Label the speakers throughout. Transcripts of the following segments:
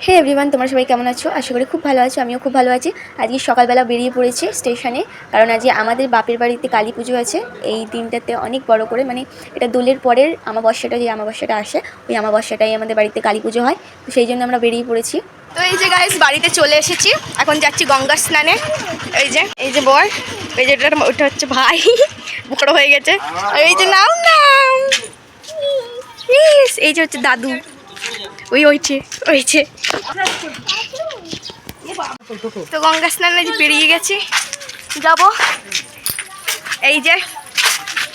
Speaker 1: হে everyone, তোমরা সবাই কেমন আছো? আশা করি খুব ভালো আছো। আমিও খুব ভালো আছি। আজকে সকালবেলা বেরিয়ে পড়েছি স্টেশনে, কারণ আজকে আমাদের বাপের বাড়িতে কালী পুজো আছে। এই দিনটাতে অনেক বড় করে, মানে এটা দোলের পরের আমাবস্যাটা, যে আমাবস্যাটা আসে ওই আমাবস্যাটাই আমাদের বাড়িতে কালী পুজো হয়। তো সেই জন্য আমরা বেরিয়ে পড়েছি। তো এই যে গাইস, বাড়িতে চলে এসেছি, এখন যাচ্ছি গঙ্গা স্নানে। এই যে বর, এই যে ওটা হচ্ছে ভাই, বড় হয়ে গেছে। আর এই যে নাম নাম, এই যে হচ্ছে দাদু, ওইছে। তো গঙ্গা স্নানে যে বেরিয়ে গেছি, যাব। এই যে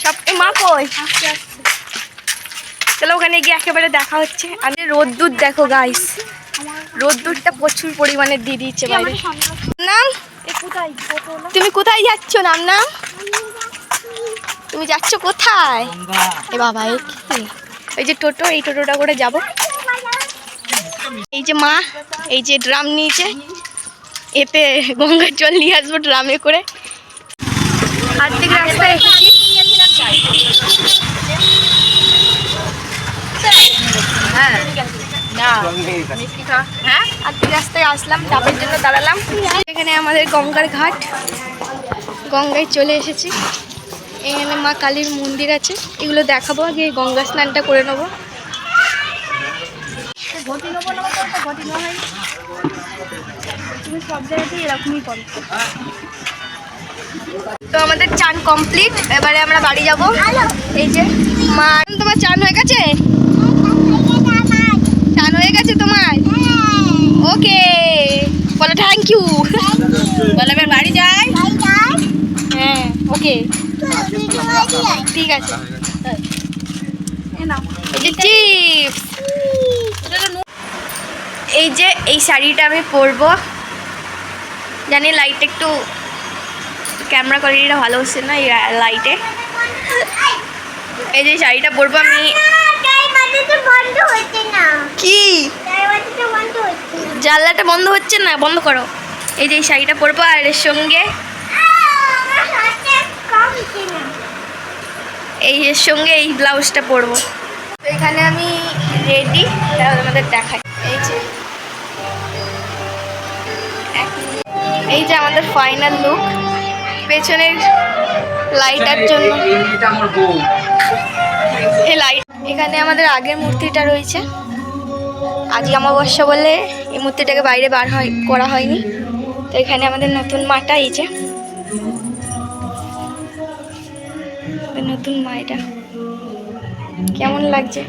Speaker 1: সব মা কই, তাহলে ওখানে গিয়ে একেবারে দেখা হচ্ছে। আমি রোদ্দুর দেখো গাইস, রোদ্দুরটা প্রচুর পরিমাণে দিয়ে দিচ্ছে বাইরে। নাম, তুমি কোথায় যাচ্ছ? নাম নাম, তুমি যাচ্ছ কোথায়? এ বাবা, এই যে টোটো, এই টোটোটা করে যাব। এই যে মা, এই যে ড্রাম নিয়েছে, এতে গঙ্গার জল নিয়ে আসবো ড্রামে করে। আর্ধেক রাস্তায় এসেছি। আর্ধেক রাস্তায় আসলাম, ডাবের জন্য দাঁড়ালাম। এখানে আমাদের গঙ্গার ঘাট, গঙ্গায় চলে এসেছি। এখানে মা কালীর মন্দির আছে, এগুলো দেখাবো। আগে গঙ্গা স্নানটা করে নেবো। তুমি সব জায়গাতেই এরকমই করো। তো আমাদের চান কমপ্লিট, এবারে আমরা বাড়ি যাব। এই যে মা, তোমার চান হয়ে গেছে? চান হয়ে গেছে তোমার? ওকে, বলো থ্যাংক ইউ। বলো এবার বাড়ি যাই। হ্যাঁ ওকে, ঠিক আছে। এই যে চিপস, এই যে এই শাড়িটা আমি পরবো। জানি লাইট একটু, ক্যামেরা কোয়ালিটিটা ভালো হচ্ছে না এই লাইটে। এই যে শাড়িটা পরবো আমি। কি জানলাটা বন্ধ হচ্ছে না? বন্ধ করো। এই যে এই শাড়িটা পরবো, আর এর সঙ্গে এর সঙ্গে এই ব্লাউজটা পরবো। তো এখানে আমি রেডি, আমাদের দেখাই। এই যে আমাদের ফাইনাল লুক, পেছনের লাইটার জন্য এই লাইট। এখানে আমাদের আগের মূর্তিটা রয়েছে, আজকে অমাবস্যা বলে এই মূর্তিটাকে বাইরে করা হয়নি। তো এখানে আমাদের নতুন মাটা, এই যে নতুন মা, এটা কেমন লাগছে?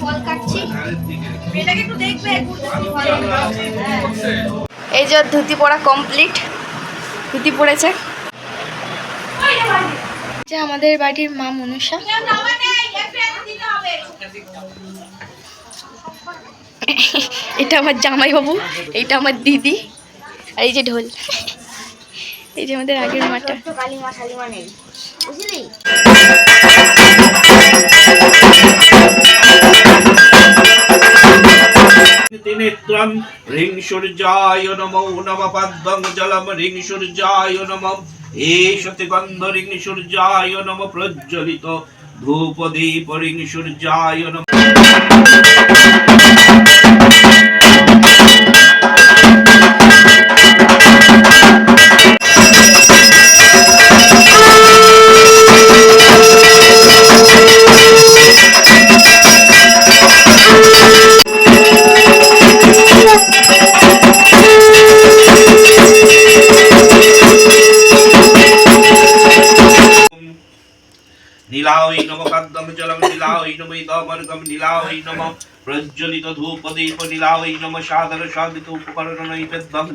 Speaker 1: ফল কাটছি, এই যে ধুতি পরা কমপ্লিট, ধুতি পরেছে। যে আমাদের বাড়ির মা মনসা, এটা আমার জামাই বাবু, এটা আমার দিদি, আর এই যে ঢোল। এই যে আমাদের আগের মাটা।
Speaker 2: नेत्रं ह्रीं सूर्याय नमो नमः पद्मं जलं ह्रीं सूर्याय नमः एषति गन्ध ह्रीं सूर्याय नमः प्रज्वलित धूपदीप ह्रीं सूर्याय नमः। नीलावै नमः पद्मं जलं नीलावै नमः इदमर्गं नीलावै नमः प्रज्वलित धूपदीप नीलावै नमः सादर साधित उपकरण नैवेद्यम्।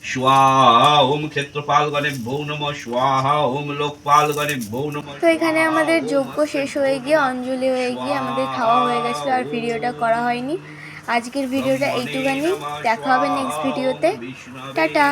Speaker 2: स्वाहा ओम क्षेत्रपाल गणेभ्यो नमः स्वाहा ओम लोकपाल गणेभ्यो नमः।
Speaker 1: তো এখানে আমাদের যজ্ঞ শেষ হয়ে গিয়ে, অঞ্জলি হয়ে গিয়ে আমাদের খাওয়া হয়ে গেছিলো, আর ভিডিওটা করা হয়নি। আজকের ভিডিওটা এইটুখানি, দেখা হবে নেক্সট ভিডিওতে। টাটা।